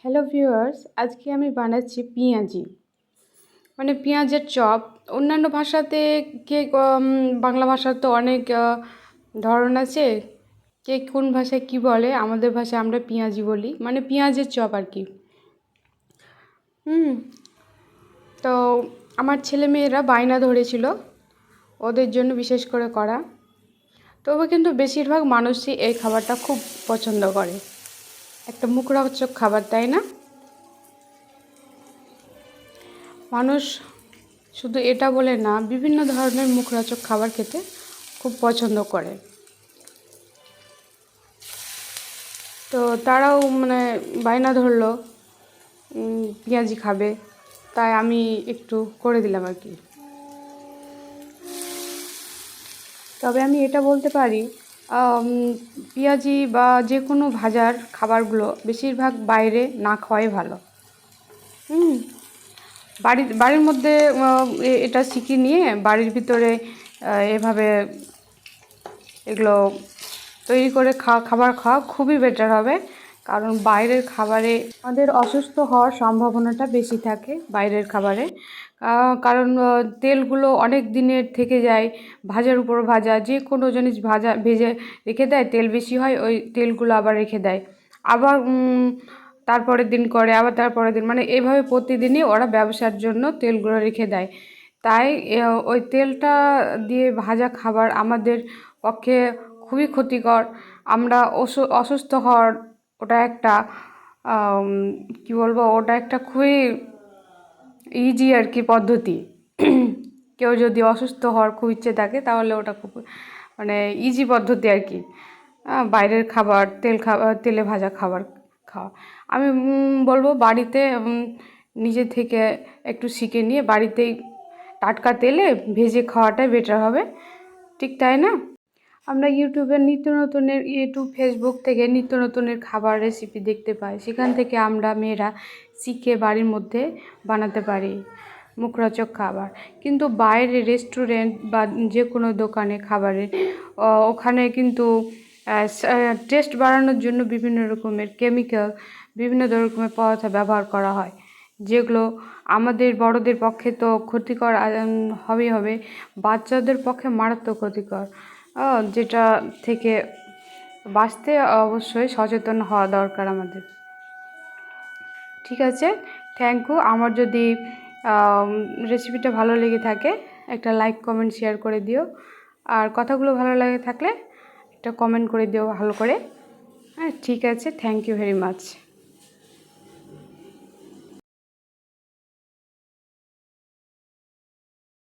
Hello viewers, আজকে আমি বানাচ্ছি পেঁয়াজি, মানে পেঁয়াজের চপ। অন্যান্য ভাষাতে কে বাংলা ভাষার তো অনেক ধরন আছে, কে কোন ভাষায় কি বলে। আমাদের ভাষায় আমরা পেঁয়াজি বলি, মানে পেঁয়াজের চপ আর কি। হুম তো আমার ছেলে মেয়েরা বায়না ধরেছিল, ওদের জন্য বিশেষ করে করা। তবে কিন্তু বেশিরভাগ মানুষই এই খাবারটা খুব পছন্দ করে। একটা মুখরোচক খাবার, তাই না? মানুষ শুধু এটা বলে না, বিভিন্ন ধরনের মুখরোচক খাবার খেতে খুব পছন্দ করে। তো তারাও মানে বায়না ধরলো পেঁয়াজি খাবে, তাই আমি একটু করে দিলাম আর কি। তবে আমি এটা বলতে পারি, পেঁয়াজি বা যে কোনো ভাজার খাবারগুলো বেশিরভাগ বাইরে না খাওয়াই ভালো। বাড়ির মধ্যে এটা শিখে নিয়ে বাড়ির ভিতরে এভাবে এগুলো তৈরি করে খাবার খাওয়া খুবই বেটার হবে। কারণ বাইরের খাবারে আমাদের অসুস্থ হওয়ার সম্ভাবনাটা বেশি থাকে বাইরের খাবারে। কারণ তেলগুলো অনেক দিনের থেকে যায়, ভাজার উপর ভাজা, যে কোনো জিনিস ভেজে রেখে দেয়, তেল বেশি হয়, ওই তেলগুলো আবার রেখে দেয়, আবার তারপরের দিন করে, আবার তারপরের দিন, মানে এভাবে প্রতিদিনই ওরা ব্যবসার জন্য তেলগুলো রেখে দেয়। তাই ওই তেলটা দিয়ে ভাজা খাবার আমাদের পক্ষে খুবই ক্ষতিকর। আমরা অসুস্থ হওয়ার ওটা একটা কী বলবো, ওটা একটা খুবই ইজি আর কি পদ্ধতি। কেউ যদি অসুস্থ হওয়ার খুব ইচ্ছে থাকে তাহলে ওটা খুব মানে ইজি পদ্ধতি আর কি। বাইরের খাবার, তেলে ভাজা খাবার খাওয়া। আমি বলবো বাড়িতে নিজে থেকে একটু শিখে নিয়ে বাড়িতেই টাটকা তেলে ভেজে খাওয়াটাই বেটার হবে, ঠিক তাই না? আমরা ইউটিউব ফেসবুক থেকে নিত্য নতুনের খাবার রেসিপি দেখতে পাই, সেখান থেকে আমরা মেয়েরা শিখে বাড়ির মধ্যে বানাতে পারি মুখরোচক খাবার। কিন্তু বাইরে রেস্টুরেন্ট বা যে কোনো দোকানে খাবারের ওখানে কিন্তু টেস্ট বাড়ানোর জন্য বিভিন্ন রকমের কেমিক্যাল, বিভিন্ন রকমের পদার্থ ব্যবহার করা হয়, যেগুলো আমাদের বড়দের পক্ষে তো ক্ষতিকর হবেই হবে, বাচ্চাদের পক্ষে মারাত্মক ক্ষতিকর। যেটা থেকে বাঁচতে অবশ্যই সচেতন হওয়া দরকার আমাদের। ঠিক আছে, থ্যাংক ইউ। আমার যদি রেসিপিটা ভালো লেগে থাকে একটা লাইক, কমেন্ট, শেয়ার করে দিও। আর কথাগুলো ভালো লাগে থাকলে একটা কমেন্ট করে দিও ভালো করে। হ্যাঁ, ঠিক আছে, থ্যাংক ইউ ভেরি মাচ।